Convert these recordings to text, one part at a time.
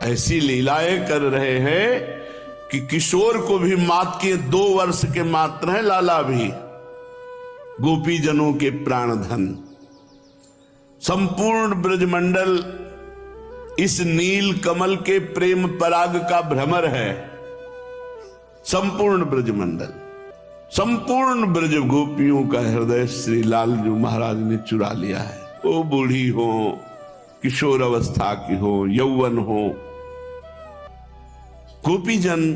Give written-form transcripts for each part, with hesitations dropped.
ऐसी लीलाएं कर रहे हैं कि किशोर को भी मात किए। 2 वर्ष के मात्र हैं लाला भी, गोपीजनों के प्राणधन। संपूर्ण ब्रजमंडल इस नील कमल के प्रेम पराग का भ्रमर है। संपूर्ण ब्रजमंडल, संपूर्ण ब्रज गोपियों का हृदय श्री लालजू महाराज ने चुरा लिया है। वो बूढ़ी हो, किशोर अवस्था की हो, यौवन हो, गोपीजन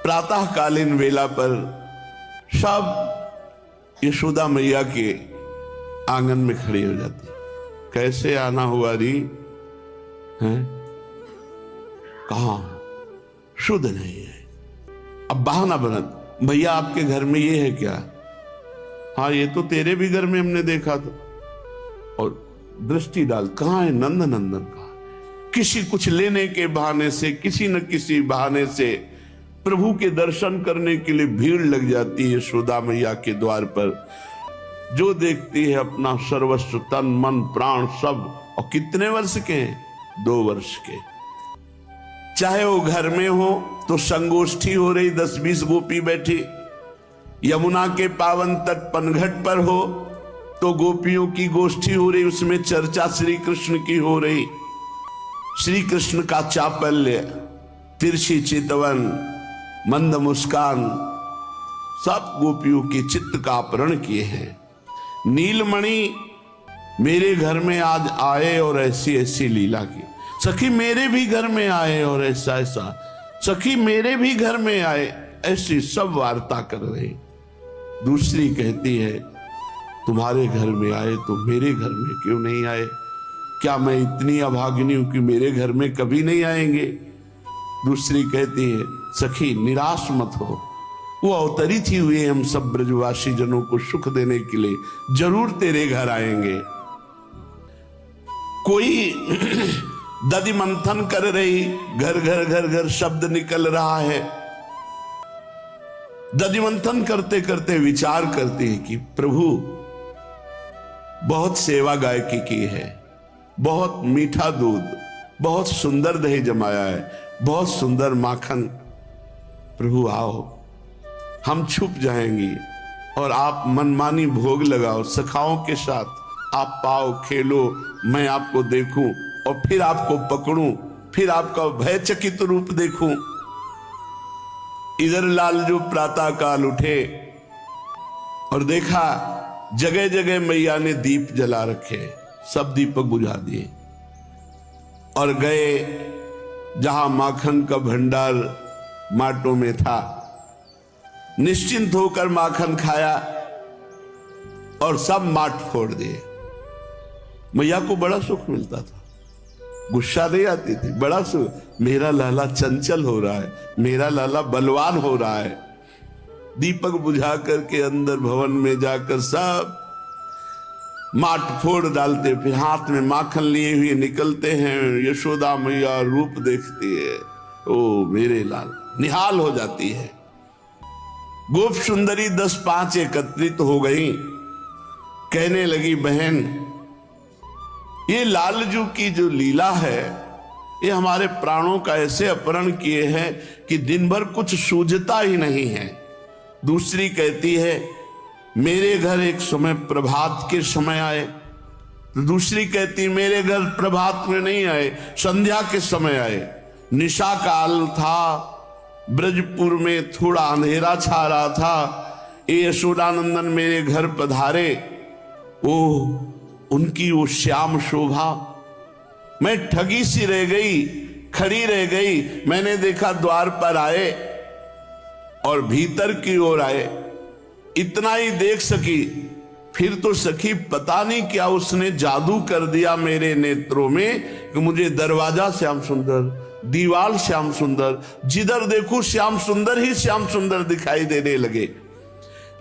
प्रातःकालीन वेला पर सब यशोदा मैया के आंगन में खड़ी हो जाती। कैसे आना हुआ री है, कहां, शुद्ध नहीं है। अब बहाना बनत, भैया आपके घर में ये है क्या? हाँ, ये तो तेरे भी घर में हमने देखा था। और दृष्टि डाल, कहां है नंद नंदन का? किसी कुछ लेने के बहाने से, किसी न किसी बहाने से प्रभु के दर्शन करने के लिए भीड़ लग जाती है यशोदा मैया के द्वार पर। जो देखती है अपना सर्वस्व, तन मन प्राण सब। और कितने वर्ष के हैं? 2 वर्ष के। चाहे वो घर में हो तो संगोष्ठी हो रही, 10-20 गोपी बैठी। यमुना के पावन तट पनघट पर हो तो गोपियों की गोष्ठी हो रही, उसमें चर्चा श्री कृष्ण की हो रही। श्री कृष्ण का चापल्य, तिरछी चितवन, मंद मुस्कान, सब गोपियों के चित्त का अपहरण किए हैं। नीलमणि मेरे घर में आज आए और ऐसी ऐसी लीला की। सखी मेरे भी घर में आए और ऐसा ऐसा, सखी मेरे भी घर में आए, ऐसी सब वार्ता कर रही। दूसरी कहती है तुम्हारे घर में आए तो मेरे घर में क्यों नहीं आए? क्या मैं इतनी अभागिनी हूं कि मेरे घर में कभी नहीं आएंगे? दूसरी कहती है सखी निराश मत हो, वो अवतरित ही हुए हम सब ब्रजवासी जनों को सुख देने के लिए, जरूर तेरे घर आएंगे। कोई दधि मंथन कर रही, घर घर घर घर शब्द निकल रहा है। दधि मंथन करते करते विचार करती है कि प्रभु बहुत सेवा गायकी की है, बहुत मीठा दूध, बहुत सुंदर दही जमाया है, बहुत सुंदर माखन। प्रभु आओ, हम छुप जाएंगी और आप मनमानी भोग लगाओ सखाओं के साथ। आप पाओ, खेलो, मैं आपको देखूं और फिर आपको पकड़ूं, फिर आपका भयचकित रूप देखूं। इधर लालजू प्रातः काल उठे और देखा जगह जगह मैया ने दीप जला रखे, सब दीपक बुझा दिए और गए जहां माखन का भंडार माटों में था। निश्चिंत होकर माखन खाया और सब माट फोड़ दिए। मैया को बड़ा सुख मिलता था, गुस्सा नहीं आती थी, बड़ा सुख। मेरा लाला चंचल हो रहा है, मेरा लाला बलवान हो रहा है। दीपक बुझा करके अंदर भवन में जाकर सब माट फोड़ डालते, फिर हाथ में माखन लिए हुए निकलते हैं। यशोदा मैया रूप देखती है, ओ मेरे लाल, निहाल हो जाती है। गोप सुंदरी 10-5 एकत्रित हो गई, कहने लगी बहन ये लालजू की जो लीला है ये हमारे प्राणों का ऐसे अपहरण किए हैं कि दिन भर कुछ सूझता ही नहीं है। दूसरी कहती है मेरे घर एक समय प्रभात के समय आए, तो दूसरी कहती मेरे घर प्रभात में नहीं आए, संध्या के समय आए। निशा काल था, ब्रजपुर में थोड़ा अंधेरा छा रहा था। ये यशोदानंदन मेरे घर पधारे, ओ उनकी वो श्याम शोभा, मैं ठगी सी रह गई, खड़ी रह गई। मैंने देखा द्वार पर आए और भीतर की ओर आए, इतना ही देख सकी। फिर तो सखी पता नहीं क्या उसने जादू कर दिया मेरे नेत्रों में कि मुझे दरवाजा श्याम सुंदर, दीवाल श्याम सुंदर, जिधर देखूं श्याम सुंदर ही श्याम सुंदर दिखाई देने लगे।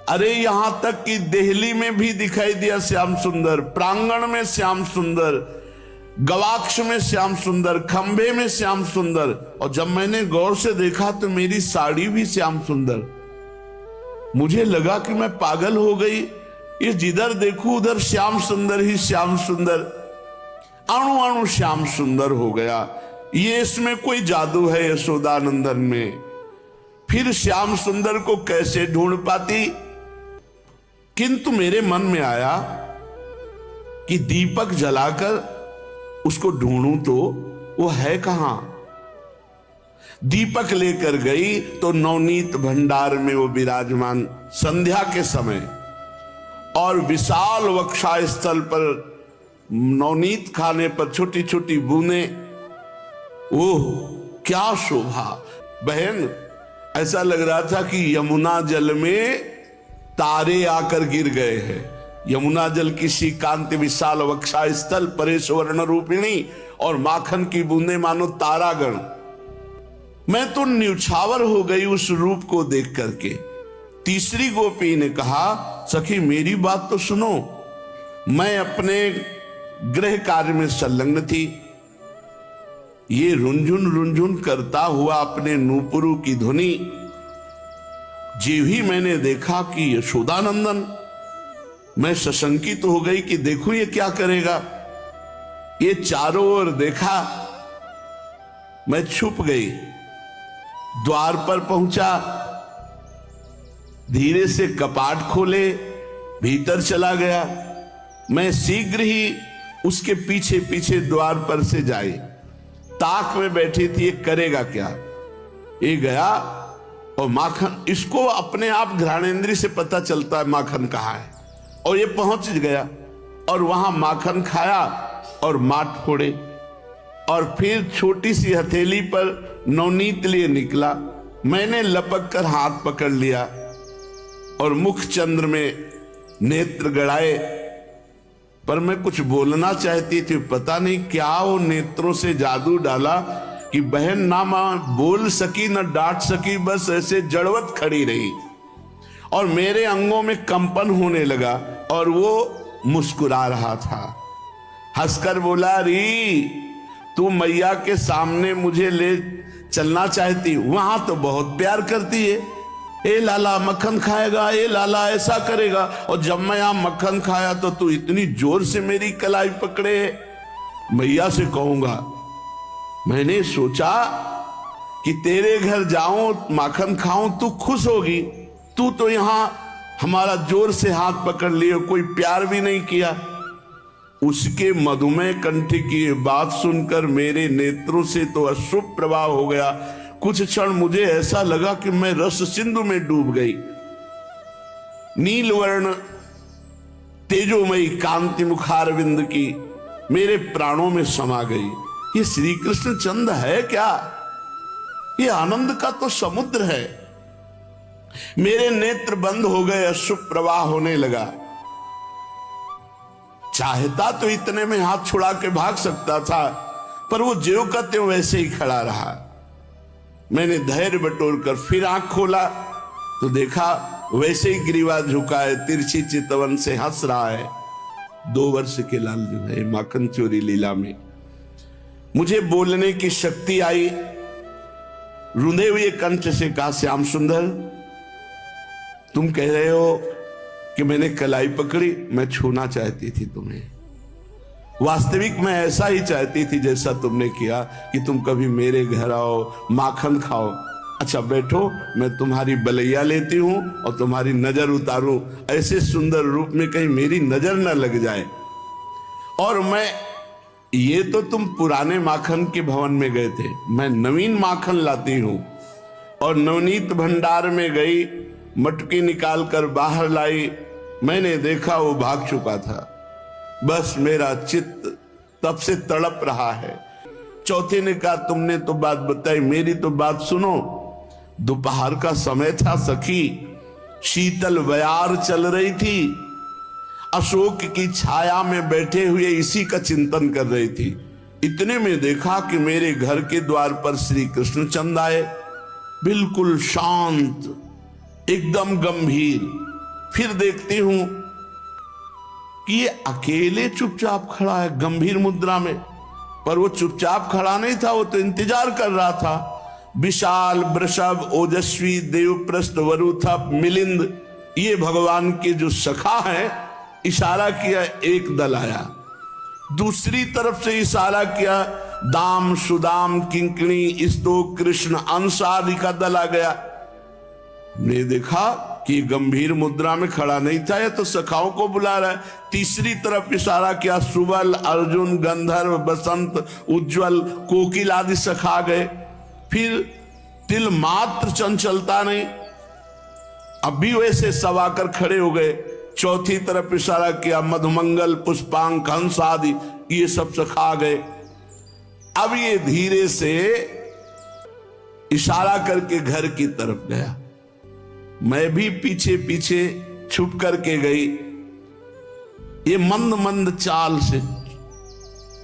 अरे यहां तक कि देहली में भी दिखाई दिया श्याम सुंदर, प्रांगण में श्याम सुंदर, गवाक्ष में श्याम सुंदर, खंभे में श्याम सुंदर। और जब मैंने गौर से देखा तो मेरी साड़ी भी श्याम सुंदर। मुझे लगा कि मैं पागल हो गई, ये जिधर देखूं उधर श्याम सुंदर ही श्याम सुंदर, अणु अणु श्याम सुंदर हो गया। ये इसमें कोई जादू है यशोदानंदन में, फिर श्याम सुंदर को कैसे ढूंढ पाती। किंतु मेरे मन में आया कि दीपक जलाकर उसको ढूंढूं तो वो है कहां। दीपक लेकर गई तो नवनीत भंडार में वो विराजमान संध्या के समय, और विशाल वक्षा स्थल पर नवनीत खाने पर छोटी छोटी बूंदें। ओह क्या शोभा बहन, ऐसा लग रहा था कि यमुना जल में तारे आकर गिर गए हैं। यमुना जल की सी कांति विशाल वक्षा स्थल परेश वर्ण रूपिणी, और माखन की बूंदे मानो तारागण। मैं तो न्यौछावर हो गई उस रूप को देख करके। तीसरी गोपी ने कहा, सखी मेरी बात तो सुनो, मैं अपने गृह कार्य में संलग्न थी। ये रुंझुन रुंझुन करता हुआ अपने नूपुरों की ध्वनि जी मैंने देखा कि यशोदानंदन, मैं सशंकित हो गई कि देखूं ये क्या करेगा। ये चारों ओर देखा, मैं छुप गई। द्वार पर पहुंचा, धीरे से कपाट खोले, भीतर चला गया। मैं शीघ्र ही उसके पीछे पीछे द्वार पर से जाई। ताक में बैठी थी, ये करेगा क्या। ये गया और माखन, इसको अपने आप घ्राणेंद्रिय से पता चलता है माखन कहाँ है, और ये पहुंच गया और वहां माखन खाया और माट फोड़े, और फिर छोटी सी हथेली पर नवनीत लिए निकला। मैंने लपक कर हाथ पकड़ लिया और मुख चंद्र में नेत्र गड़ाए, पर मैं कुछ बोलना चाहती थी, पता नहीं क्या वो नेत्रों से जादू डाला कि बहन ना मां बोल सकी न डांट सकी, बस ऐसे जड़वत खड़ी रही और मेरे अंगों में कंपन होने लगा। और वो मुस्कुरा रहा था, हंसकर बोला, री तू मैया के सामने मुझे ले चलना चाहती, वहां तो बहुत प्यार करती है। ए लाला मक्खन खाएगा, ए लाला ऐसा करेगा, और जब मैं यहां मक्खन खाया तो तू इतनी जोर से मेरी कलाई पकड़े। मैया से कहूंगा, मैंने सोचा कि तेरे घर जाऊं माखन खाऊं, तू खुश होगी। तू तो यहां हमारा जोर से हाथ पकड़ लिए, कोई प्यार भी नहीं किया। उसके मधुमेह कंठ की बात सुनकर मेरे नेत्रों से तो अश्रुप प्रवाह हो गया। कुछ क्षण मुझे ऐसा लगा कि मैं रस सिंधु में डूब गई। नीलवर्ण तेजोमयी कांति मुखारविंद की मेरे प्राणों में समा गई। ये श्री कृष्ण चंद है क्या? ये आनंद का तो समुद्र है। मेरे नेत्र बंद हो गए, अश्रु प्रवाह होने लगा। चाहता तो इतने में हाथ छुड़ा के भाग सकता था, पर वो ज्यों का त्यों वैसे ही खड़ा रहा। मैंने धैर्य बटोर कर फिर आंख खोला तो देखा वैसे ही ग्रीवा झुकाए तिरछी चितवन से हंस रहा है। 2 वर्ष के लाल जो है माखन चोरी लीला में मुझे बोलने की शक्ति आई। रुंधे हुए कंठ से कहा, श्याम सुंदर तुम कह रहे हो कि मैंने कलाई पकड़ी, मैं छूना चाहती थी तुम्हें। वास्तविक मैं ऐसा ही चाहती थी जैसा तुमने किया कि तुम कभी मेरे घर आओ, माखन खाओ। अच्छा बैठो, मैं तुम्हारी बलैया लेती हूं और तुम्हारी नजर उतारूं, ऐसे सुंदर रूप में कहीं मेरी नजर न लग जाए। और मैं, ये तो तुम पुराने माखन के भवन में गए थे, मैं नवीन माखन लाती हूं। और नवनीत भंडार में गई, मटकी निकालकर बाहर लाई। मैंने देखा वो भाग चुका था। बस मेरा चित्त तब से तड़प रहा है। चौथे ने कहा, तुमने तो बात बताई, मेरी तो बात सुनो। दोपहर का समय था सखी, शीतल बयार चल रही थी। अशोक की छाया में बैठे हुए इसी का चिंतन कर रही थी। इतने में देखा कि मेरे घर के द्वार पर श्री कृष्ण चंद आए, बिल्कुल शांत, एकदम गंभीर। फिर देखती हूं कि ये अकेले चुपचाप खड़ा है गंभीर मुद्रा में, पर वो चुपचाप खड़ा नहीं था, वो तो इंतजार कर रहा था। विशाल वृषभ ओजस्वी देवप्रस्थ वरुथप मिलिंद, ये भगवान के जो सखा हैं, इशारा किया, एक दल आया। दूसरी तरफ से इशारा किया, दाम सुदाम किंकणी स्तोक कृष्ण अंश आदि का दल आ गया। हमने देखा कि गंभीर मुद्रा में खड़ा नहीं था, ये तो सखाओं को बुला रहा है। तीसरी तरफ इशारा किया, सुबल अर्जुन गंधर्व बसंत उज्जवल कोकिल आदि सखा गए। फिर तिल मात्र चंचलता नहीं, अब भी वैसे सब आकर खड़े हो गए। चौथी तरफ इशारा किया, मधुमंगल पुष्पांक हंस आदि ये सब सखा गए। अब ये धीरे से इशारा करके घर की तरफ गया। मैं भी पीछे पीछे छुप करके गई। ये मंद मंद चाल से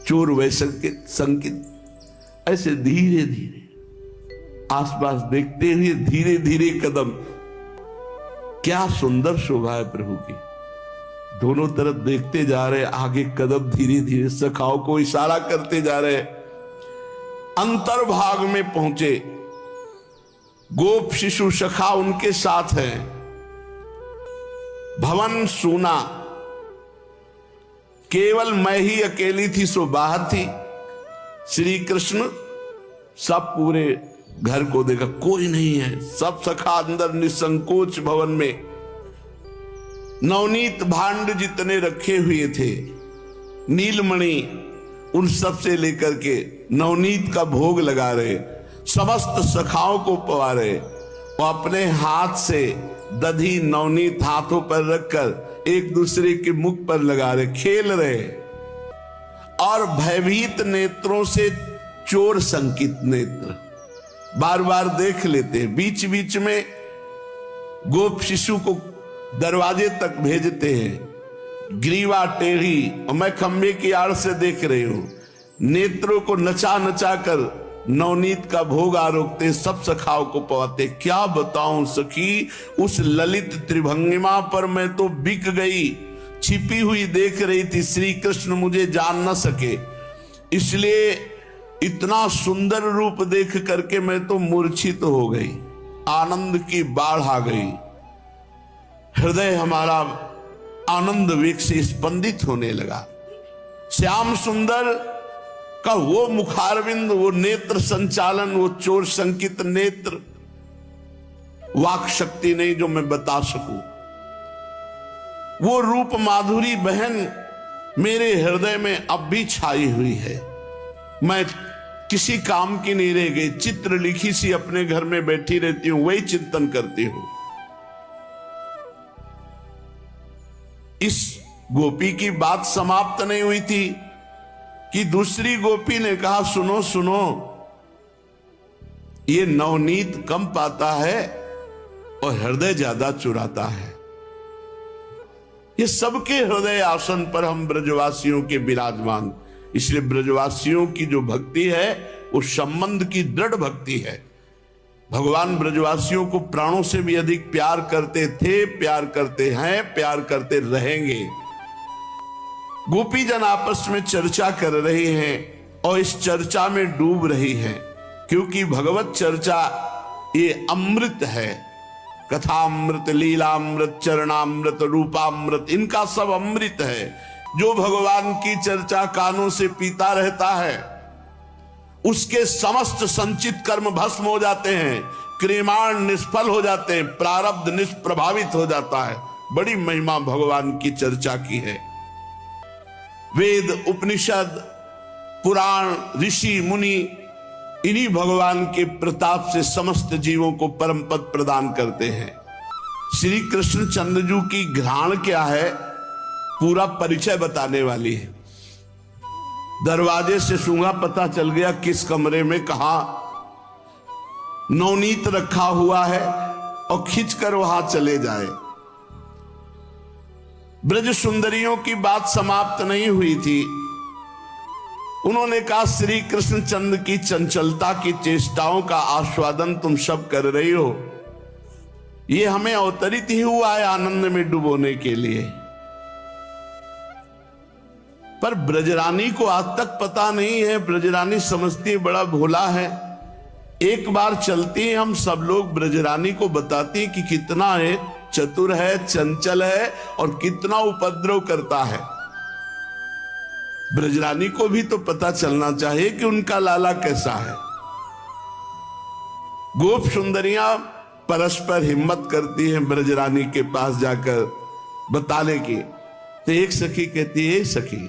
चोर वैसे संकेत ऐसे धीरे धीरे आसपास देखते हुए धीरे धीरे कदम। क्या सुंदर शोभा है प्रभु की। दोनों तरफ देखते जा रहे, आगे कदम धीरे धीरे सखाओं को इशारा करते जा रहे। अंतर्भाग में पहुंचे, गोप शिशु सखा उनके साथ हैं। भवन सूना, केवल मैं ही अकेली थी सो बाहर थी। श्री कृष्ण सब पूरे घर को देखा, कोई नहीं है, सब सखा अंदर निसंकोच भवन में। नवनीत भांड जितने रखे हुए थे, नीलमणि, उन सब से लेकर के नवनीत का भोग लगा रहे, समस्त सखाओं को पवा रहे। वो अपने हाथ से दधी नवनीत हाथों पर रखकर एक दूसरे के मुख पर लगा रहे, खेल रहे। और भयभीत नेत्रों से चोर संकित नेत्र बार बार देख लेते। बीच बीच में गोप शिशु को दरवाजे तक भेजते हैं। ग्रीवा टेढ़ी और मैं खंबे की आड़ से देख रही हूं। नेत्रों को नचा नचा कर नवनीत का भोग आरोगते, सब सखाओं को पवाते। क्या बताऊं सखी, उस ललित त्रिभंगिमा पर मैं तो बिक गई। छिपी हुई देख रही थी, श्री कृष्ण मुझे जान न सके, इसलिए इतना सुंदर रूप देख करके मैं तो मूर्छित हो गई। आनंद की बाढ़ आ गई। हृदय हमारा आनंद वेग से स्पंदित होने लगा। श्याम सुंदर का वो मुखारविंद, वो नेत्र संचालन, वो चोर संकित नेत्र, वाक शक्ति नहीं जो मैं बता सकूं। वो रूप माधुरी बहन मेरे हृदय में अब भी छाई हुई है। मैं किसी काम की नहीं रह गई, चित्र लिखी सी अपने घर में बैठी रहती हूं, वही चिंतन करती हूं। इस गोपी की बात समाप्त नहीं हुई थी कि दूसरी गोपी ने कहा, सुनो सुनो, ये नवनीत कम पाता है और हृदय ज्यादा चुराता है। ये सबके हृदय आसन पर हम ब्रजवासियों के विराजमान, इसलिए ब्रजवासियों की जो भक्ति है वो संबंध की दृढ़ भक्ति है। भगवान ब्रजवासियों को प्राणों से भी अधिक प्यार करते थे, प्यार करते हैं, प्यार करते रहेंगे। गोपी जन आपस में चर्चा कर रहे हैं और इस चर्चा में डूब रही हैं, क्योंकि भगवत चर्चा ये अमृत है। कथामृत, लीलामृत, चरणामृत, रूपामृत, इनका सब अमृत है। जो भगवान की चर्चा कानों से पीता रहता है उसके समस्त संचित कर्म भस्म हो जाते हैं, क्रियमाण निष्फल हो जाते हैं, प्रारब्ध निष्प्रभावित हो जाता है। बड़ी महिमा भगवान की चर्चा की है। वेद, उपनिषद, पुराण, ऋषि मुनि इन्हीं भगवान के प्रताप से समस्त जीवों को परम पद प्रदान करते हैं। श्री कृष्ण चंद्रजू की घ्राण क्या है, पूरा परिचय बताने वाली है। दरवाजे से सूंघा, पता चल गया किस कमरे में कहा नवनीत रखा हुआ है और खींचकर वहां चले जाए। ब्रज सुंदरियों की बात समाप्त नहीं हुई थी। उन्होंने कहा, श्री कृष्ण चंद्र की चंचलता की चेष्टाओं का आस्वादन तुम सब कर रही हो, ये हमें अवतरित ही हुआ है आनंद में डुबोने के लिए। पर ब्रजरानी को आज तक पता नहीं है। ब्रजरानी समझती है बड़ा भोला है। एक बार चलती है, हम सब लोग ब्रजरानी को बताती हैं कि कितना है चतुर है, चंचल है और कितना उपद्रव करता है। ब्रजरानी को भी तो पता चलना चाहिए कि उनका लाला कैसा है। गोप सुंदरियां परस्पर हिम्मत करती हैं ब्रजरानी के पास जाकर बताने की। तो एक सखी कहती है, सखी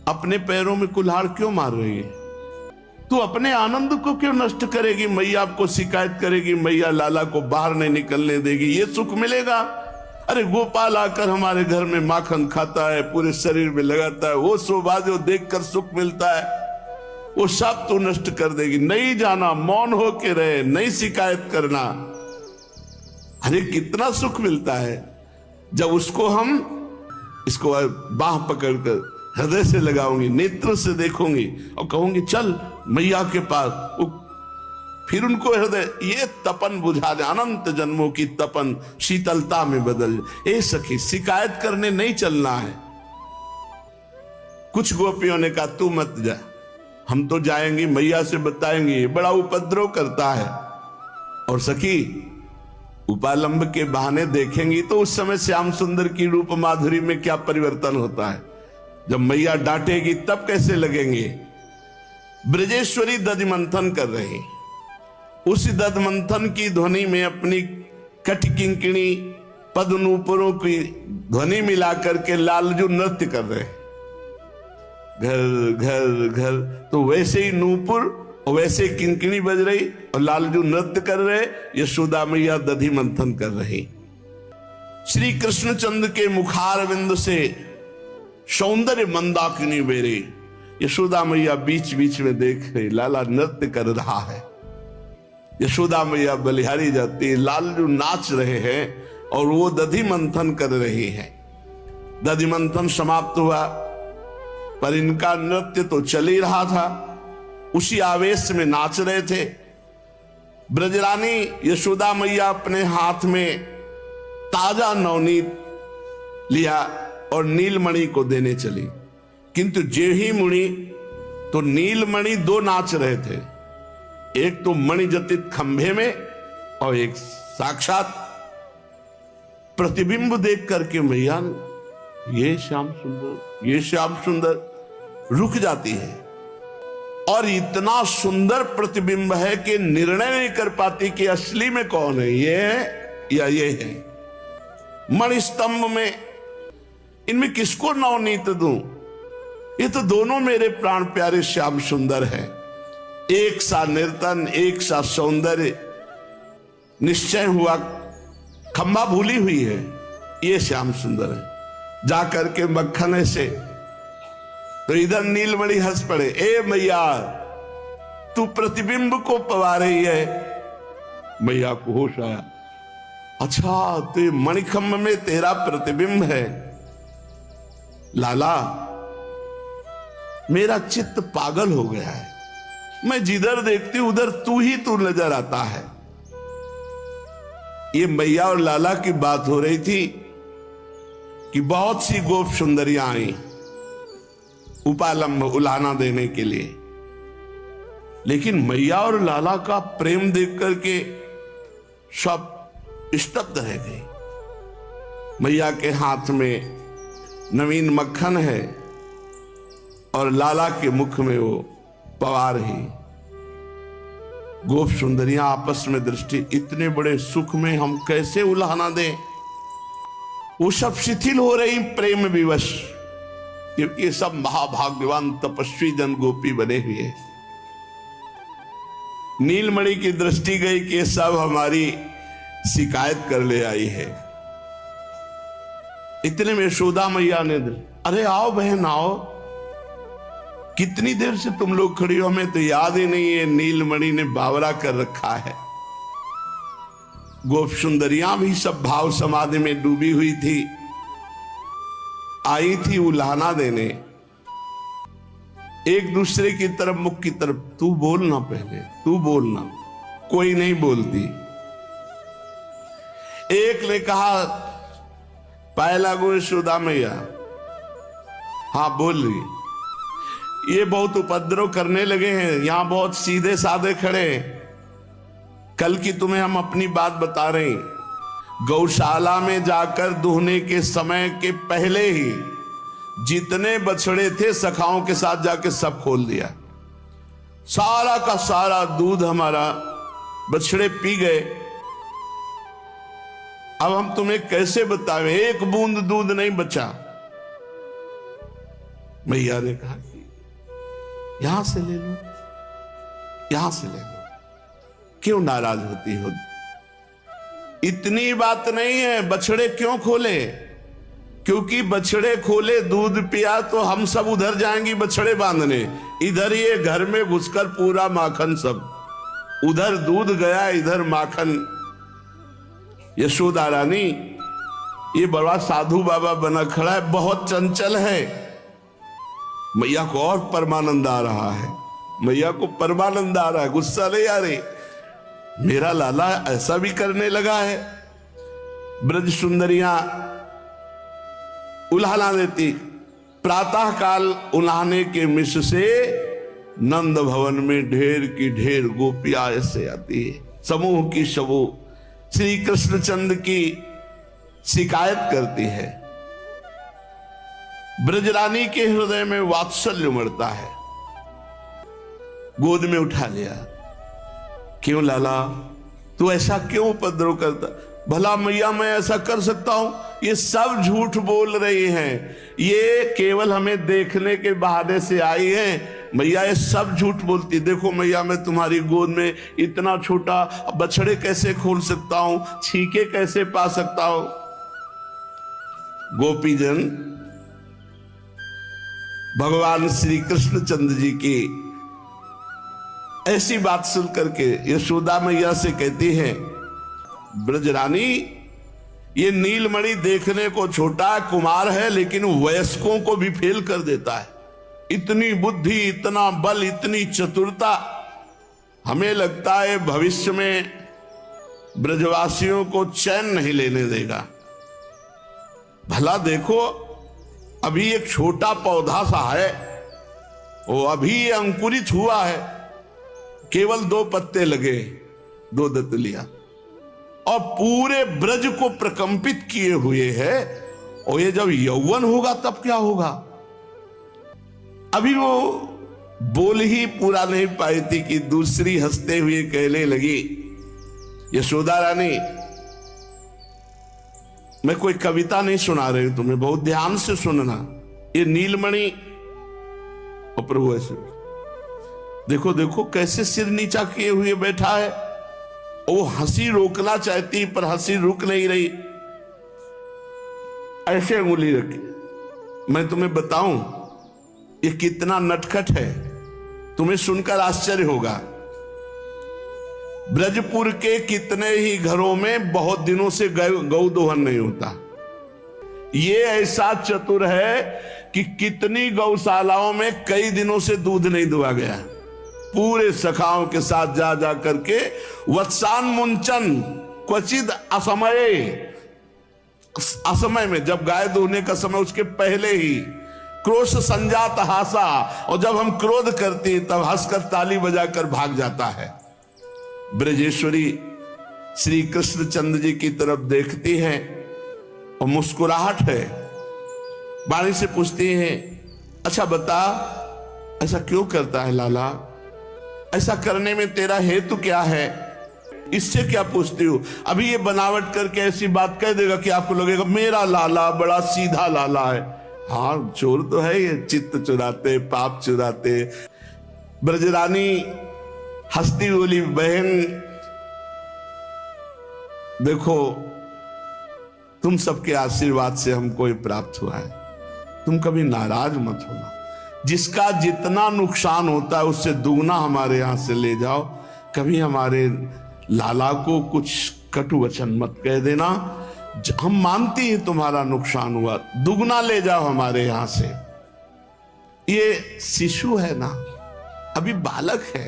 अपने पैरों में कुल्हाड़ क्यों मार रही है? तू अपने आनंद को क्यों नष्ट करेगी? मैया आपको शिकायत करेगी, मैया लाला को बाहर नहीं निकलने देगी, ये सुख मिलेगा? अरे गोपाल आकर हमारे घर में माखन खाता है, पूरे शरीर में लगाता है, वो शोभा जो देखकर सुख मिलता है, वो सब तू नष्ट कर देगी। नहीं जाना, मौन होके रहे, नहीं शिकायत करना। अरे कितना सुख मिलता है जब उसको हम इसको बाह पकड़कर हृदय से लगाऊंगी, नेत्र से देखूंगी और कहूंगी चल मैया के पास। फिर उनको हृदय ये तपन बुझा दे, अनंत जन्मों की तपन शीतलता में बदल। ए सखी शिकायत करने नहीं चलना है। कुछ गोपियों ने कहा तू मत जा, हम तो जाएंगे, मैया से बताएंगे, ये बड़ा उपद्रव करता है। और सखी उपालंब के बहाने देखेंगी तो उस समय श्याम सुंदर की रूप माधुरी में क्या परिवर्तन होता है। जब मैया डांटेगी तब कैसे लगेंगे। ब्रजेश्वरी दधिमंथन कर रही, उस दधिमंथन की ध्वनि में अपनी कटकिंकिणी पद्मनूपुरों की ध्वनि मिला करके लालजू नृत्य कर रहे, घर घर घर। तो वैसे ही नूपुर और वैसे किंकिणी बज रही और लालजू नृत्य कर रहे, यशोदा मैया दधि मंथन कर रही। श्री कृष्णचंद्र के मुखारविंद से सौंदर्य मंदाकिनी बेरे, यशोदा मैया बीच बीच में देख रही, लाला नृत्य कर रहा है। यशोदा मैया बलिहारी जाती है, लालजू नाच रहे हैं और वो दधि मंथन कर रही है। दधि मंथन समाप्त हुआ पर इनका नृत्य तो चल ही रहा था, उसी आवेश में नाच रहे थे। ब्रजरानी यशोदा मैया अपने हाथ में ताजा नवनीत लिया और नीलमणि को देने चली, किंतु जे ही मुनि तो नीलमणि दो नाच रहे थे, एक तो मणि जटित खंभे में और एक साक्षात प्रतिबिंब देख करके मैया ये श्याम सुंदर, ये श्याम सुंदर रुक जाती है। और इतना सुंदर प्रतिबिंब है कि निर्णय नहीं कर पाती कि असली में कौन है, ये है या ये है। मणि स्तंभ में इनमें किसको नवनीत दूं? ये तो दोनों मेरे प्राण प्यारे श्याम सुंदर हैं। एक सा निर्तन, एक सा सौंदर्य, निश्चय हुआ खंभा भूली हुई है, ये श्याम सुंदर है। जाकर के मक्खन से तो इधर नीलमणि हंस पड़े, ए मैया तू प्रतिबिंब को पवा रही है। मैया को होश आया, अच्छा तो मणिखंभ में तेरा प्रतिबिंब है। लाला मेरा चित्त पागल हो गया है, मैं जिधर देखती हूं उधर तू ही तू नजर आता है। ये मैया और लाला की बात हो रही थी कि बहुत सी गोप सुंदरियां आई उपालंब उलाहना देने के लिए, लेकिन मैया और लाला का प्रेम देख करके सब स्तब्ध रह गई। मैया के हाथ में नवीन मक्खन है और लाला के मुख में वो पवा रही। गोप सुंदरियां आपस में दृष्टि, इतने बड़े सुख में हम कैसे उलाहना दें। वो सब शिथिल हो रही प्रेम विवश, क्योंकि ये सब महाभाग्यवान तपस्वी जन गोपी बने हुए। नीलमणि की दृष्टि गई कि ये सब हमारी शिकायत कर ले आई है। इतने में यशोदा मैया ने, अरे आओ बहन आओ, कितनी देर से तुम लोग खड़ी हो, हमें तो याद ही नहीं है नीलमणि ने बावरा कर रखा है। गोप सुंदरियां भी सब भाव समाधि में डूबी हुई थी, आई थी उलाहना देने। एक दूसरे की तरफ, मुख की तरफ, तू बोलना पहले, तू बोलना। कोई नहीं बोलती। एक ने कहा, पहला गुरु यशोदा मैया, हाँ बोल रही, ये बहुत उपद्रव करने लगे हैं, यहां बहुत सीधे साधे खड़े। कल की तुम्हें हम अपनी बात बता रहे हैं। गौशाला में जाकर दुहने के समय के पहले ही जितने बछड़े थे सखाओं के साथ जाके सब खोल दिया। सारा का सारा दूध हमारा बछड़े पी गए। अब हम तुम्हें कैसे बताएं, एक बूंद दूध नहीं बचा। मैया ने कहा कि यहां से ले लो, यहां से ले लो, क्यों नाराज होती हो? इतनी बात नहीं है, बछड़े क्यों खोले? क्योंकि बछड़े खोले, दूध पिया तो हम सब उधर जाएंगी बछड़े बांधने, इधर ये घर में घुसकर पूरा माखन सब, उधर दूध गया इधर माखन। यशोदा रानी ये बड़ा साधु बाबा बना खड़ा है, बहुत चंचल है। मैया को और परमानंद आ रहा है, मैया को परमानंद आ रहा है, गुस्सा नहीं आ रही। मेरा लाला ऐसा भी करने लगा है। ब्रज सुंदरियां उल्हाना देती। प्रातः काल उल्हाने के मिश से नंद भवन में ढेर की ढेर गोपियां ऐसे आती है, समूह की समूह श्री कृष्णचंद्र की शिकायत करती है। ब्रजरानी के हृदय में वात्सल्य उमड़ता है, गोद में उठा लिया। क्यों लाला, तू ऐसा क्यों उपद्रव करता? भला मैया मैं ऐसा कर सकता हूं? ये सब झूठ बोल रही हैं, ये केवल हमें देखने के बहाने से आई हैं। मैया ये सब झूठ बोलती। देखो मैया, मैं तुम्हारी गोद में इतना छोटा बछड़े कैसे खोल सकता हूं, छीके कैसे पा सकता हूं? गोपीजन भगवान श्री कृष्णचंद्र जी की ऐसी बात सुन करके यशोदा मैया से कहती है, ब्रजरानी ये नीलमणि देखने को छोटा कुमार है, लेकिन वयस्कों को भी फेल कर देता है। इतनी बुद्धि, इतना बल, इतनी चतुरता, हमें लगता है भविष्य में ब्रजवासियों को चैन नहीं लेने देगा। भला देखो, अभी एक छोटा पौधा सा है, वो अभी अंकुरित हुआ है, केवल 2 पत्ते लगे, 2 दतलियां, और पूरे ब्रज को प्रकंपित किए हुए है। और ये जब यौवन होगा तब क्या होगा? अभी वो बोल ही पूरा नहीं पाई थी कि दूसरी हंसते हुए कहने लगी, यशोदा रानी मैं कोई कविता नहीं सुना रही हूं तुम्हें, बहुत ध्यान से सुनना। ये नीलमणि, और प्रभु ऐसे देखो देखो कैसे सिर नीचा किए हुए बैठा है। वो हंसी रोकना चाहती पर हंसी रुक नहीं रही, ऐसे उंगली रखी। मैं तुम्हें बताऊं ये कितना नटखट है, तुम्हें सुनकर आश्चर्य होगा। ब्रजपुर के कितने ही घरों में बहुत दिनों से गौ दोहन नहीं होता। ये ऐसा चतुर है कि कितनी गौशालाओं में कई दिनों से दूध नहीं दुआ गया। पूरे सखाओं के साथ जा जा करके वत्सान मुंचन क्वचित असमय में, जब गाय दूहने का समय उसके पहले ही क्रोश संजात हासा, और जब हम क्रोध करते तब हंसकर ताली बजाकर भाग जाता है। ब्रजेश्वरी श्री कृष्णचंद्र जी की तरफ देखती है और मुस्कुराहट है। वाणी से पूछती है, अच्छा बता ऐसा क्यों करता है लाला? ऐसा करने में तेरा हेतु क्या है? इससे क्या पूछती हो? अभी ये बनावट करके ऐसी बात कह देगा कि आपको लगेगा मेरा लाला बड़ा सीधा लाला है। हाँ, चोर तो है ये, चित्त चुराते, पाप चुराते। ब्रजरानी हंसती बोली, बहन देखो तुम सबके आशीर्वाद से हमको ये प्राप्त हुआ है, तुम कभी नाराज मत होना। जिसका जितना नुकसान होता है उससे दुगना हमारे यहां से ले जाओ। कभी हमारे लाला को कुछ कटु वचन मत कह देना। हम मानती हैं तुम्हारा नुकसान हुआ, दुगना ले जाओ हमारे यहां से। ये शिशु है ना, अभी बालक है,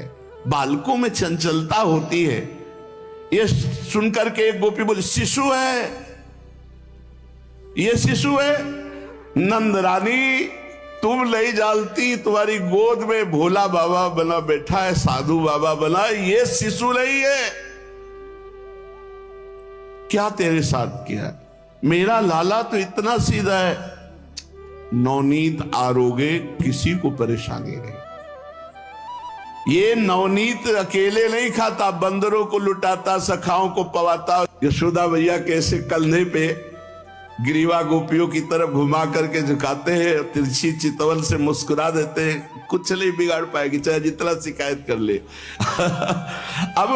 बालकों में चंचलता होती है। ये सुनकर के एक गोपी बोली, शिशु है, ये शिशु है? नंद रानी तुम नहीं जानती, तुम्हारी गोद में भोला बाबा बना बैठा है, साधु बाबा बना, ये शिशु नहीं है। क्या तेरे साथ किया? मेरा लाला तो इतना सीधा है। नवनीत आरोगे, किसी को परेशानी नहीं। ये नवनीत अकेले नहीं खाता, बंदरों को लुटाता, सखाओं को पवाता। यशोदा भैया कैसे कंधे पे ग्रीवा गोपियों की तरफ घुमा करके झुकाते हैं, तिरछी चितवन से मुस्कुरा देते हैं, कुछ नहीं बिगाड़ पाएगी चाहे जितना शिकायत कर ले। अब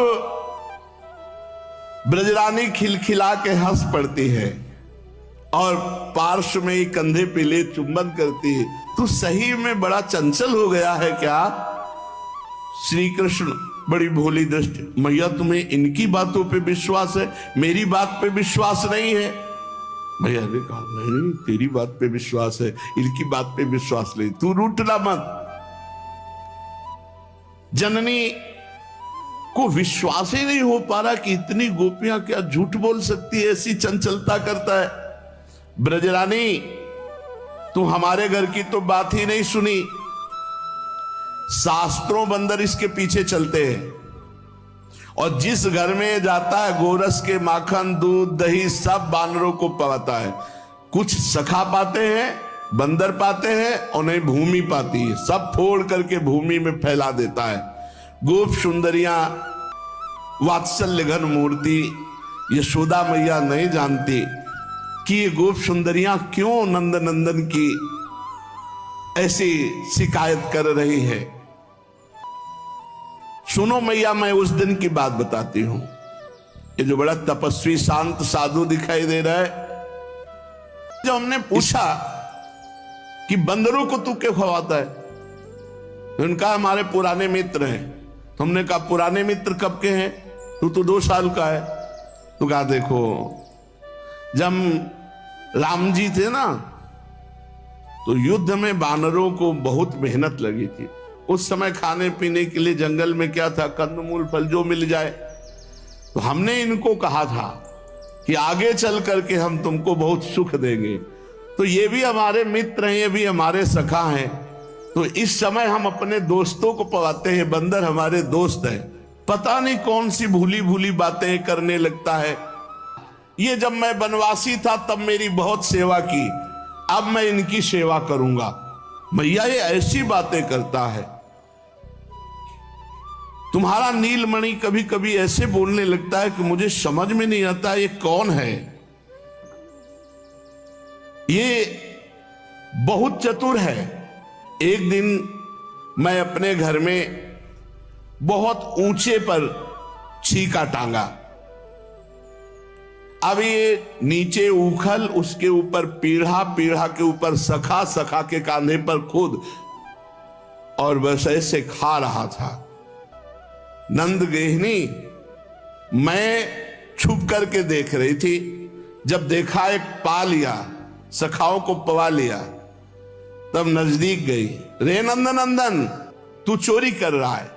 ब्रजरानी खिलखिला के हंस पड़ती है और पार्श्व में ही कंधे पे ले चुंबन करती है। तू सही में बड़ा चंचल हो गया है क्या? श्री कृष्ण बड़ी भोली दृष्टि, मैया तुम्हें इनकी बातों पे विश्वास है, मेरी बात पे विश्वास नहीं है? भैया ने कहा नहीं, तेरी बात पे विश्वास है, इनकी बात पे विश्वास नहीं, तू रूठना मत। जननी को विश्वास ही नहीं हो पा रहा कि इतनी गोपियां क्या झूठ बोल सकती है, ऐसी चंचलता करता है। ब्रजरानी तू हमारे घर की तो बात ही नहीं सुनी, शास्त्रों बंदर इसके पीछे चलते हैं और जिस घर में जाता है गोरस के माखन दूध दही सब बानरों को पाता है। कुछ सखा पाते हैं, बंदर पाते हैं और नहीं भूमि पाती है, सब फोड़ करके भूमि में फैला देता है। गोप सुंदरियां वात्सल्य घन मूर्ति यशोदा मैया नहीं जानती कि ये गोप सुंदरियां क्यों नंद नंदन की ऐसी शिकायत कर रही है। सुनो मैया, मैं उस दिन की बात बताती हूं। ये जो बड़ा तपस्वी शांत साधु दिखाई दे रहा है, जब हमने पूछा कि बंदरों को तू क्यों खवाता है, तो उनका हमारे पुराने मित्र हैं। तो हमने कहा पुराने मित्र कब के हैं? तू तो 2 साल का है। तो कहा देखो, जब राम जी थे ना तो युद्ध में बानरों को बहुत मेहनत लगी थी। उस समय खाने पीने के लिए जंगल में क्या था, कंदमूल फल जो मिल जाए। तो हमने इनको कहा था कि आगे चल करके हम तुमको बहुत सुख देंगे। तो ये भी हमारे मित्र हैं, ये भी हमारे सखा हैं। तो इस समय हम अपने दोस्तों को पवाते हैं, बंदर हमारे दोस्त हैं। पता नहीं कौन सी भूली भूली बातें करने लगता है। ये जब मैं बनवासी था तब मेरी बहुत सेवा की, अब मैं इनकी सेवा करूंगा। मैया ये ऐसी बातें करता है। तुम्हारा नीलमणि कभी कभी ऐसे बोलने लगता है कि मुझे समझ में नहीं आता ये कौन है। ये बहुत चतुर है। एक दिन मैं अपने घर में बहुत ऊंचे पर छीका टांगा। अब ये नीचे उखल, उसके ऊपर पीढ़ा, पीढ़ा के ऊपर सखा, सखा के कांधे पर खुद, और बस ऐसे खा रहा था। नंद गेहनी मैं छुप करके देख रही थी। जब देखा एक पा लिया, सखाओं को पवा लिया, तब नजदीक गई। रे नंदन नंदन, तू चोरी कर रहा है।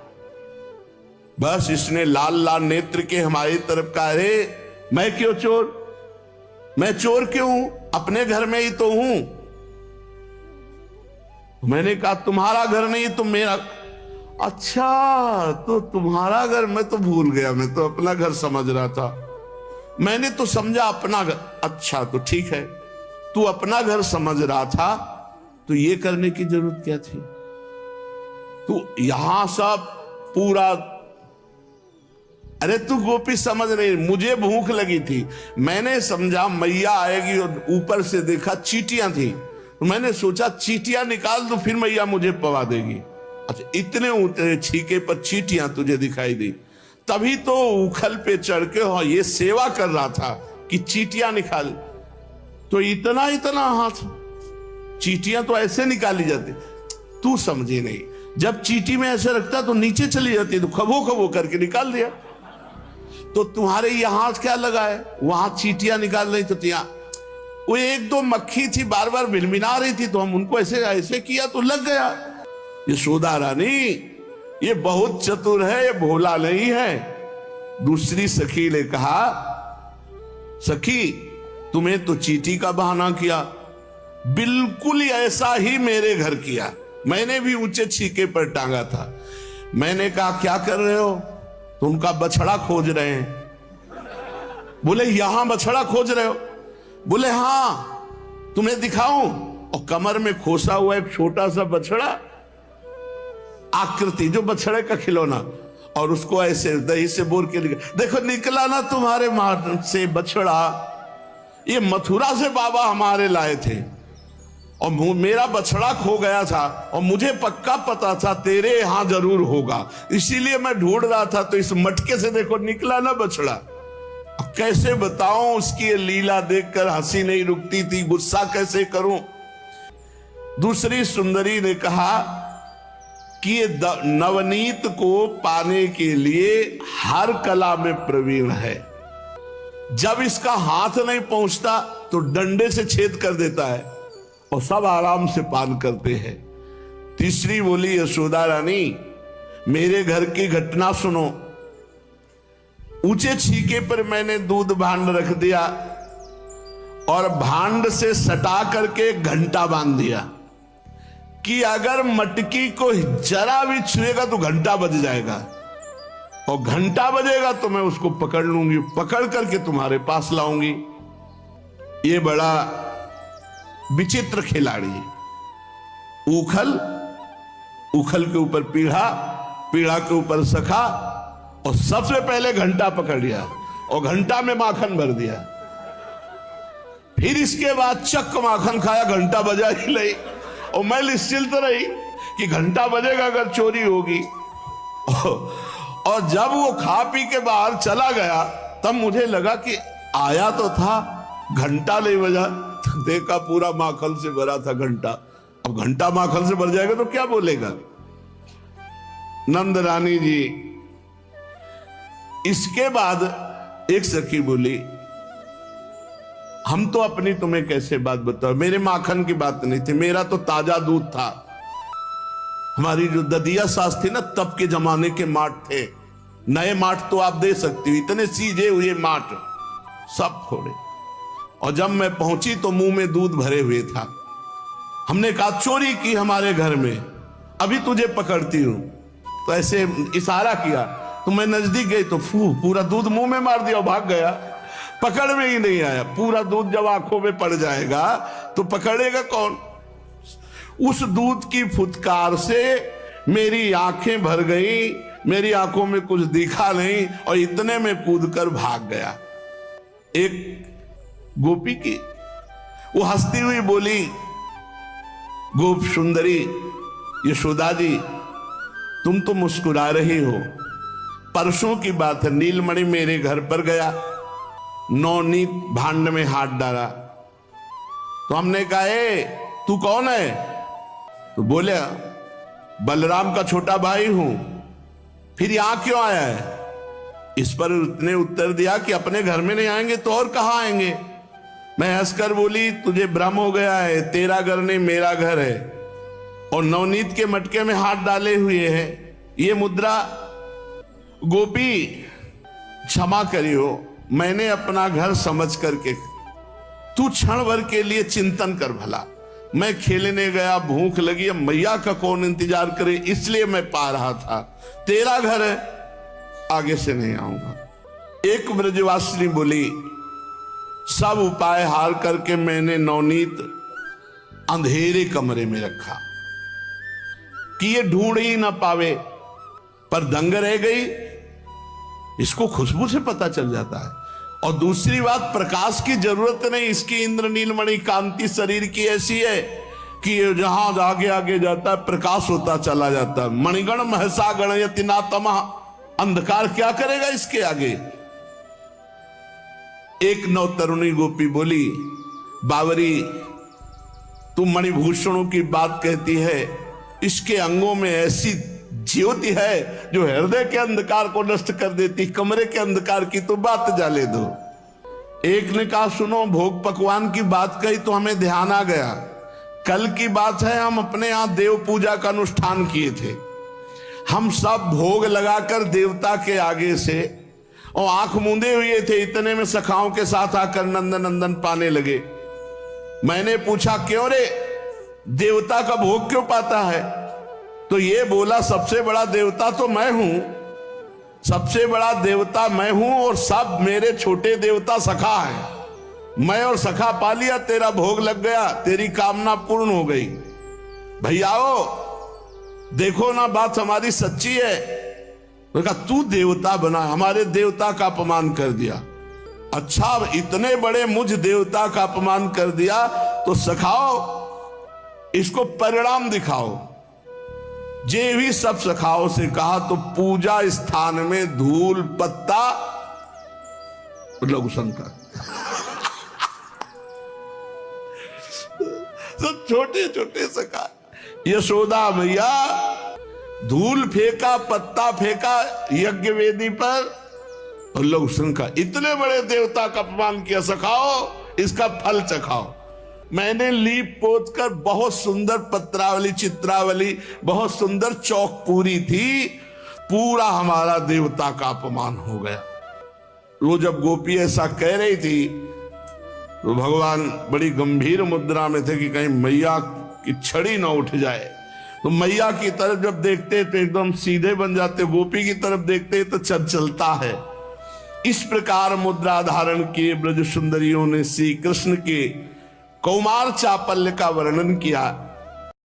बस इसने लाल लाल नेत्र के हमारी तरफ कहा, रे मैं क्यों चोर, मैं चोर क्यों हूं, अपने घर में ही तो हूं। मैंने कहा तुम्हारा घर नहीं तो मेरा। अच्छा तो तुम्हारा घर, मैं तो भूल गया, मैं तो अपना घर समझ रहा था। मैंने तो समझा अपना घर। अच्छा तो ठीक है, तू अपना घर समझ रहा था तो ये करने की जरूरत क्या थी? तू यहां सब पूरा, अरे तू गोपी समझ नहीं, मुझे भूख लगी थी, मैंने समझा मैया आएगी और ऊपर से देखा चींटियां थी, तो मैंने सोचा चींटियां निकाल दो फिर मैया मुझे पवा देगी। अच्छा इतने ऊंचे छीके पर चींटियां तुझे दिखाई दी, तभी तो उखल पे चढ़ के हो ये सेवा कर रहा था कि चींटियां निकाल। तो इतना इतना हाथ, चींटियां तो ऐसे निकाली जाती, तू समझी नहीं। जब चींटी में ऐसे रखता तो नीचे चली जाती, तो खबो खबो करके निकाल दिया। तो तुम्हारे यहां क्या लगा है, वहां चींटियां निकाल रही तो तिया वो एक दो मक्खी थी बार बार भिनभिना रही थी, तो हम उनको ऐसे ऐसे किया तो लग गया। यशोदा रानी ये बहुत चतुर है, ये भोला नहीं है। दूसरी सखी ने कहा, सखी तुम्हें तो चींटी का बहाना किया, बिल्कुल ऐसा ही मेरे घर किया। मैंने भी ऊंचे छीके पर टांगा था। मैंने कहा क्या कर रहे हो? तो उनका बछड़ा खोज रहे हैं। बोले यहां बछड़ा खोज रहे हो? बोले हाँ, तुम्हें दिखाऊं? और कमर में खोसा हुआ एक छोटा सा बछड़ा, आकृति जो बछड़े का खिलौना, और उसको ऐसे दही से बोर के देखो निकला ना तुम्हारे मां से बछड़ा, ये मथुरा से बाबा हमारे लाए थे और मेरा बछड़ा खो गया था और मुझे पक्का पता था तेरे यहां जरूर होगा, इसीलिए मैं ढूंढ रहा था, तो इस मटके से देखो निकला ना बछड़ा। अब कैसे बताऊं, उसकी ये लीला देखकर हंसी नहीं रुकती थी, गुस्सा कैसे करूं। दूसरी सुंदरी ने कहा कि ये नवनीत को पाने के लिए हर कला में प्रवीण है, जब इसका हाथ नहीं पहुंचता तो डंडे से छेद कर देता है और सब आराम से पान करते हैं। तीसरी बोली यशोदा रानी, मेरे घर की घटना सुनो। ऊंचे छीके पर मैंने दूध भांड रख दिया और भांड से सटा करके घंटा बांध दिया कि अगर मटकी को जरा भी छुएगा तो घंटा बज जाएगा, और घंटा बजेगा तो मैं उसको पकड़ लूंगी, पकड़ करके तुम्हारे पास लाऊंगी। ये बड़ा विचित्र खिलाड़ी है। उखल, उखल के ऊपर पीढ़ा, पीढ़ा के ऊपर सखा, और सबसे पहले घंटा पकड़ लिया और घंटा में माखन भर दिया। फिर इसके बाद चक माखन खाया, घंटा बजा ही नहीं, और मैं निश्चिंत रही कि घंटा बजेगा अगर चोरी होगी। और जब वो खा पी के बाहर चला गया तब मुझे लगा कि आया तो था, घंटा नहीं बजा, देखा पूरा माखन से भरा था घंटा। अब घंटा माखन से भर जाएगा तो क्या बोलेगा। नंद रानी जी, इसके बाद एक सखी बोली, हम तो अपनी तुम्हें कैसे बात बताओ, मेरे माखन की बात नहीं थी, मेरा तो ताजा दूध था। हमारी जो ददिया सास थी ना, तब के जमाने के माठ थे, नए माठ तो आप दे सकती हो, इतने सीजे हुए माठ सब फोड़े। और जब मैं पहुंची तो मुंह में दूध भरे हुए था। हमने कहा चोरी की हमारे घर में, अभी तुझे पकड़ती हूं। तो ऐसे इशारा किया, तो मैं नजदीक गई तो पूरा दूध मुंह में मार दिया और भाग गया, पकड़ में ही नहीं आया। पूरा दूध जब आंखों में पड़ जाएगा तो पकड़ेगा कौन। उस दूध की फुटकार से मेरी आंखें भर गई, मेरी आंखों में कुछ दिखा नहीं, और इतने में कूदकर भाग गया। एक गोपी की, वो हंसती हुई बोली, गोप सुंदरी यशोदा जी, तुम तो मुस्कुरा रही हो। परसों की बात है, नीलमणि मेरे घर पर गया, नवनीत भांड में हाथ डाला। तो हमने कहा, ए तू कौन है? तो बोले, बलराम का छोटा भाई हूं। फिर यहां क्यों आया है? इस पर उसने उत्तर दिया कि अपने घर में नहीं आएंगे तो और कहां आएंगे। मैं हंसकर बोली, तुझे भ्रम हो गया है, तेरा घर नहीं मेरा घर है, और नवनीत के मटके में हाथ डाले हुए है ये मुद्रा। गोपी क्षमा करियो, मैंने अपना घर समझ करके, तू क्षण भर के लिए चिंतन कर भला, मैं खेलने गया, भूख लगी, अब मैया का कौन इंतजार करे, इसलिए मैं पा रहा था। तेरा घर है, आगे से नहीं आऊंगा। एक ब्रजवासिनी बोली, सब उपाय हार करके मैंने नवनीत अंधेरे कमरे में रखा कि ये ढूंढ ही ना पावे, पर दंग रह गई। इसको खुशबू से पता चल जाता है। और दूसरी बात, प्रकाश की जरूरत नहीं, इसकी इंद्र नीलमणि कांति शरीर की ऐसी है कि जहां आगे आगे जाता है प्रकाश होता चला जाता है। मणिगण महसा गणयति ना तमः, अंधकार क्या करेगा इसके आगे। एक नौ तरुणी गोपी बोली, बावरी तू मणिभूषणों की बात कहती है, इसके अंगों में ऐसी ज्योति है जो हृदय के अंधकार को नष्ट कर देती, कमरे के अंधकार की तो बात जाले दो। एक ने कहा, सुनो, भोग पकवान की बात कही तो हमें ध्यान आ गया, कल की बात है, हम अपने यहां देव पूजा का अनुष्ठान किए थे। हम सब भोग लगाकर देवता के आगे से और आंख मूंदे हुए थे, इतने में सखाओं के साथ आकर नंदन नंदन पाने लगे। मैंने पूछा, क्यों रे, देवता का भोग क्यों पाता है? तो ये बोला, सबसे बड़ा देवता तो मैं हूं, सबसे बड़ा देवता मैं हूं और सब मेरे छोटे देवता सखा हैं। मैं और सखा पा लिया, तेरा भोग लग गया, तेरी कामना पूर्ण हो गई। भैयाओ देखो ना, बात हमारी सच्ची है। तो कहा तू देवता बना, हमारे देवता का अपमान कर दिया। अच्छा, इतने बड़े मुझ देवता का अपमान कर दिया तो सखाओ, इसको परिणाम दिखाओ। जे भी सब सखाओं से कहा तो पूजा स्थान में धूल पत्ता लघु शंकर सब छोटे छोटे सखा। यशोदा मैया धूल फेंका, पत्ता फेंका यज्ञ वेदी पर, और लघु शंकर इतने बड़े देवता का अपमान किया। सखाओ, इसका फल चखाओ। मैंने लीप पोत कर बहुत सुंदर पत्रावली चित्रावली, बहुत सुंदर चौक पूरी थी, पूरा हमारा देवता का अपमान हो गया। वो जब गोपी ऐसा कह रही थी तो भगवान बड़ी गंभीर मुद्रा में थे कि कहीं मैया की छड़ी ना उठ जाए। तो मैया की तरफ जब देखते तो एकदम सीधे बन जाते, गोपी की तरफ देखते तो चलता है। इस प्रकार मुद्रा धारण किए ब्रज सुंदरियों ने श्री कृष्ण के कौमार चापल्य का वर्णन किया।